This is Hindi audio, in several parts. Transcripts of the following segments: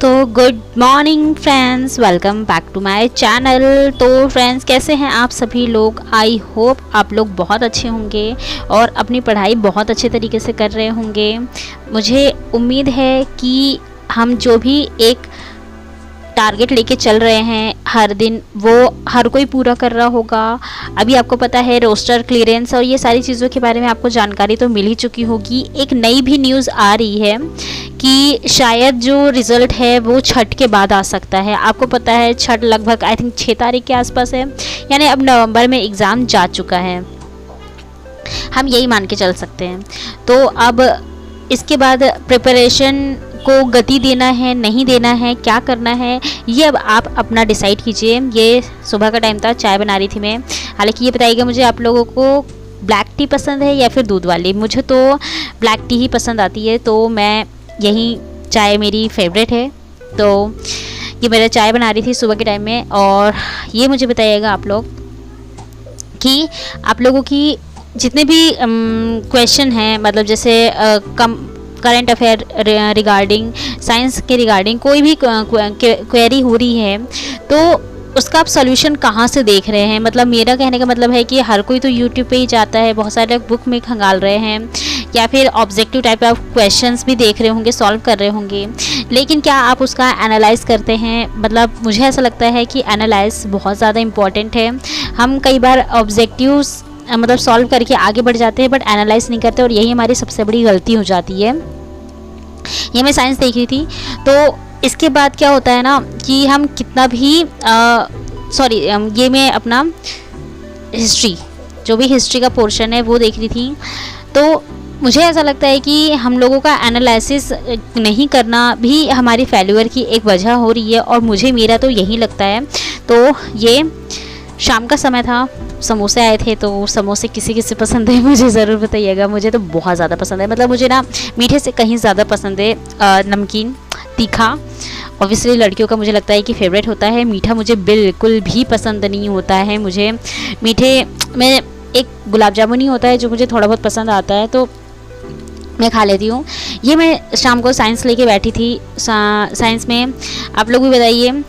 तो good morning friends, welcome back to my channel. तो फ्रेंड्स, कैसे हैं आप सभी लोग? आई होप आप लोग बहुत अच्छे होंगे और अपनी पढ़ाई बहुत अच्छे तरीके से कर रहे होंगे। मुझे उम्मीद है कि हम जो भी एक टारगेट लेके चल रहे हैं हर दिन, वो हर कोई पूरा कर रहा होगा। अभी आपको पता है रोस्टर क्लियरेंस और ये सारी चीज़ों के बारे में आपको जानकारी तो मिल ही चुकी होगी। एक नई भी न्यूज़ आ रही है कि शायद जो रिज़ल्ट है वो छठ के बाद आ सकता है। आपको पता है छठ लगभग आई थिंक 6 तारीख के आसपास है, यानी अब नवंबर में एग्ज़ाम जा चुका है, हम यही मान के चल सकते हैं। तो अब इसके बाद प्रिपरेशन को गति देना है, नहीं देना है, क्या करना है, ये अब आप अपना डिसाइड कीजिए। ये सुबह का टाइम था, चाय बना रही थी मैं। हालांकि ये बताइएगा मुझे आप लोगों को ब्लैक टी पसंद है या फिर दूध वाली। मुझे तो ब्लैक टी ही पसंद आती है, तो मैं यही चाय मेरी फेवरेट है। तो ये मेरा चाय बना रही थी सुबह के टाइम में। और ये मुझे बताइएगा आप लोग कि आप लोगों की जितने भी क्वेश्चन हैं, मतलब जैसे करंट अफेयर रिगार्डिंग साइंस के रिगार्डिंग कोई भी क्वेरी हो रही है, तो उसका आप सॉल्यूशन कहाँ से देख रहे हैं? मतलब मेरा कहने का मतलब है कि हर कोई तो यूट्यूब पे ही जाता है, बहुत सारे लोग बुक में खंगाल रहे हैं या फिर ऑब्जेक्टिव टाइप ऑफ क्वेश्चंस भी देख रहे होंगे, सॉल्व कर रहे होंगे, लेकिन क्या आप उसका एनालाइज करते हैं? मतलब मुझे ऐसा लगता है कि एनालाइज बहुत ज़्यादा इम्पॉर्टेंट है। हम कई बार ऑब्जेक्टिव्स मतलब सॉल्व करके आगे बढ़ जाते हैं, बट एनालाइज नहीं करते, और यही हमारी सबसे बड़ी गलती हो जाती है। ये मैं साइंस देख रही थी, तो इसके बाद क्या होता है ना कि हम कितना भी ये मैं अपना हिस्ट्री, जो भी हिस्ट्री का पोर्शन है वो देख रही थी। तो मुझे ऐसा लगता है कि हम लोगों का एनालिसिस नहीं करना भी हमारी फेल्यूर की एक वजह हो रही है, और मेरा तो यही लगता है। तो ये शाम का समय था, समोसे आए थे, तो समोसे किसी किसी पसंद है मुझे ज़रूर बताइएगा। मुझे तो बहुत ज़्यादा पसंद है, मतलब मुझे ना मीठे से कहीं ज़्यादा पसंद है नमकीन, तीखा। ऑब्वियसली लड़कियों का मुझे लगता है कि फेवरेट होता है। मीठा मुझे बिल्कुल भी पसंद नहीं होता है। मुझे मीठे में एक गुलाब जामुन ही होता है जो मुझे थोड़ा बहुत पसंद आता है, तो मैं खा लेती हूँ। ये मैं शाम को साइंस लेके बैठी थी। साइंस में आप लोग भी बताइए,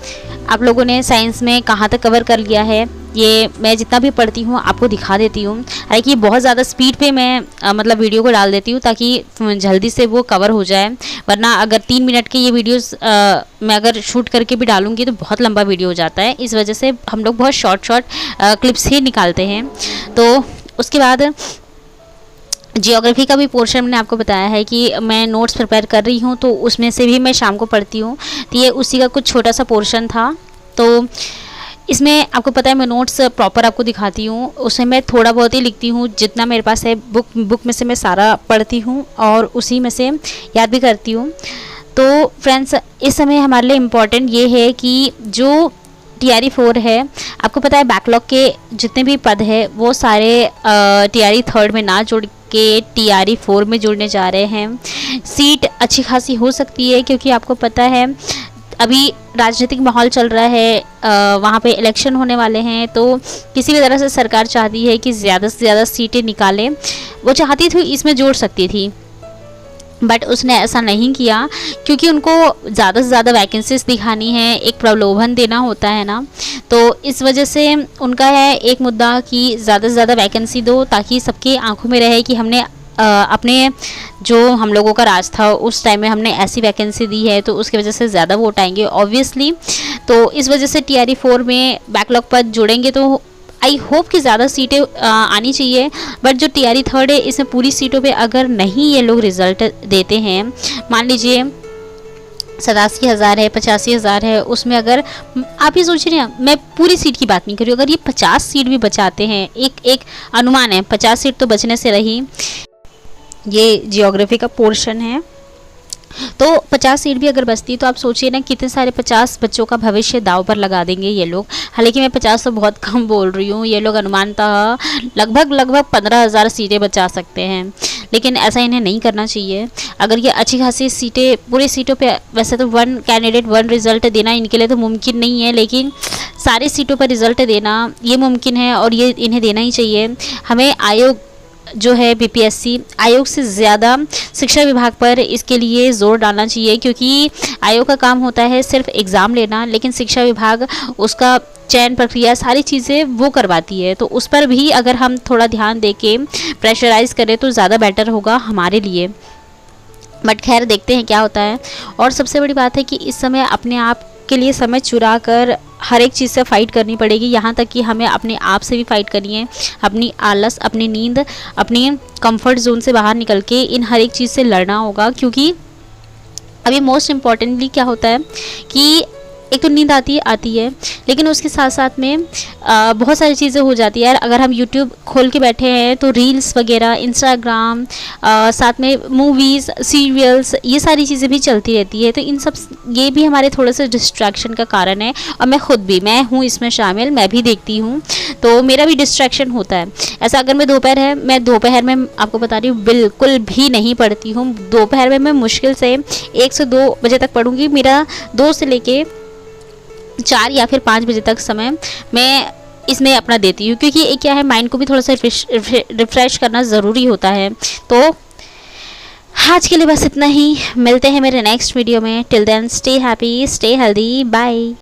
आप लोगों ने साइंस में कहाँ तक कवर कर लिया है? ये मैं जितना भी पढ़ती हूँ आपको दिखा देती हूँ। हालांकि बहुत ज़्यादा स्पीड पे मैं मतलब वीडियो को डाल देती हूँ ताकि जल्दी से वो कवर हो जाए, वरना अगर 3 मिनट के ये वीडियोस मैं अगर शूट करके भी डालूँगी तो बहुत लंबा वीडियो हो जाता है। इस वजह से हम लोग बहुत शॉर्ट क्लिप्स ही निकालते हैं। तो उसके बाद जियोग्राफी का भी पोर्शन मैंने आपको बताया है कि मैं नोट्स प्रिपेयर कर रही हूँ, तो उसमें से भी मैं शाम को पढ़ती हूँ। तो ये उसी का कुछ छोटा सा पोर्शन था। तो इसमें आपको पता है मैं नोट्स प्रॉपर आपको दिखाती हूँ, उसमें मैं थोड़ा बहुत ही लिखती हूँ, जितना मेरे पास है बुक में से मैं सारा पढ़ती हूँ और उसी में से याद भी करती हूँ। तो फ्रेंड्स, इस समय हमारे लिए इम्पॉर्टेंट ये है कि जो TRE 4 है, आपको पता है बैकलॉग के जितने भी पद है वो सारे TRE 3 में ना जुड़ के TRE 4 में जुड़ने जा रहे हैं। सीट अच्छी खासी हो सकती है, क्योंकि आपको पता है अभी राजनीतिक माहौल चल रहा है, वहाँ पे इलेक्शन होने वाले हैं, तो किसी भी तरह से सरकार चाहती है कि ज़्यादा से ज़्यादा सीटें निकालें। वो चाहती थी इसमें जोड़ सकती थी, बट उसने ऐसा नहीं किया, क्योंकि उनको ज़्यादा से ज़्यादा वैकेंसीज दिखानी है, एक प्रलोभन देना होता है ना। तो इस वजह से उनका है एक मुद्दा कि ज़्यादा से ज़्यादा वैकेंसी दो, ताकि सबके आंखों में रहे कि हमने अपने जो हम लोगों का राज था उस टाइम में हमने ऐसी वैकेंसी दी है, तो उसकी वजह से ज़्यादा वोट आएंगे ऑब्वियसली। तो इस वजह से TRE 4 में बैकलॉग पद जुड़ेंगे, तो आई होप कि ज़्यादा सीटें आनी चाहिए। बट जो TRE 3 है, इसमें पूरी सीटों पे अगर नहीं ये लोग रिज़ल्ट देते हैं, मान लीजिए 87,000 है, 85,000 है, उसमें अगर आप ये सोच रहे हैं, मैं पूरी सीट की बात नहीं कर रही हूँ, अगर ये 50 सीट भी बचाते हैं, एक अनुमान है 50 सीट तो बचने से रही। ये जियोग्राफी का पोर्शन है, तो 50 सीट भी अगर बचती तो आप सोचिए ना कितने सारे 50 बच्चों का भविष्य दाव पर लगा देंगे ये लोग। हालांकि मैं 50 तो बहुत कम बोल रही हूँ, ये लोग अनुमानतः लगभग 15,000 सीटें बचा सकते हैं, लेकिन ऐसा इन्हें नहीं करना चाहिए। अगर ये अच्छी खासी सीटें, पूरी सीटों पे, वैसे तो 1 कैंडिडेट 1 रिज़ल्ट देना इनके लिए तो मुमकिन नहीं है, लेकिन सारी सीटों पर रिज़ल्ट देना ये मुमकिन है और ये इन्हें देना ही चाहिए। हमें आयोग जो है बीपीएससी आयोग से ज़्यादा शिक्षा विभाग पर इसके लिए ज़ोर डालना चाहिए, क्योंकि आयोग का काम होता है सिर्फ एग्ज़ाम लेना, लेकिन शिक्षा विभाग उसका चयन प्रक्रिया सारी चीज़ें वो करवाती है। तो उस पर भी अगर हम थोड़ा ध्यान दे के प्रेशराइज़ करें तो ज़्यादा बेटर होगा हमारे लिए। बट खैर देखते हैं क्या होता है। और सबसे बड़ी बात है कि इस समय अपने आप के लिए समय चुरा कर हर एक चीज़ से फ़ाइट करनी पड़ेगी, यहाँ तक कि हमें अपने आप से भी फ़ाइट करनी है। अपनी आलस, अपनी नींद, अपनी कंफर्ट जोन से बाहर निकल के इन हर एक चीज़ से लड़ना होगा। क्योंकि अभी मोस्ट इम्पॉर्टेंटली क्या होता है कि एक तो नींद आती है, लेकिन उसके साथ साथ में बहुत सारी चीज़ें हो जाती है यार। अगर हम यूट्यूब खोल के बैठे हैं तो रील्स वगैरह, इंस्टाग्राम, साथ में मूवीज़, सीरियल्स, ये सारी चीज़ें भी चलती रहती है। तो इन सब ये भी हमारे थोड़े से डिस्ट्रैक्शन का कारण है। और मैं हूँ इसमें शामिल, मैं भी देखती हूँ, तो मेरा भी डिस्ट्रैक्शन होता है। ऐसा अगर मैं दोपहर में आपको बता रही हूँ बिल्कुल भी नहीं पढ़ती हूँ। दोपहर में मैं मुश्किल से 1 से 2 बजे तक पढ़ूँगी। मेरा 2 से लेके 4 या फिर 5 बजे तक समय मैं इसमें अपना देती हूँ, क्योंकि एक क्या है, माइंड को भी थोड़ा सा रिफ्रेश करना ज़रूरी होता है। तो आज के लिए बस इतना ही, मिलते हैं मेरे नेक्स्ट वीडियो में। Till then stay happy, stay healthy, bye.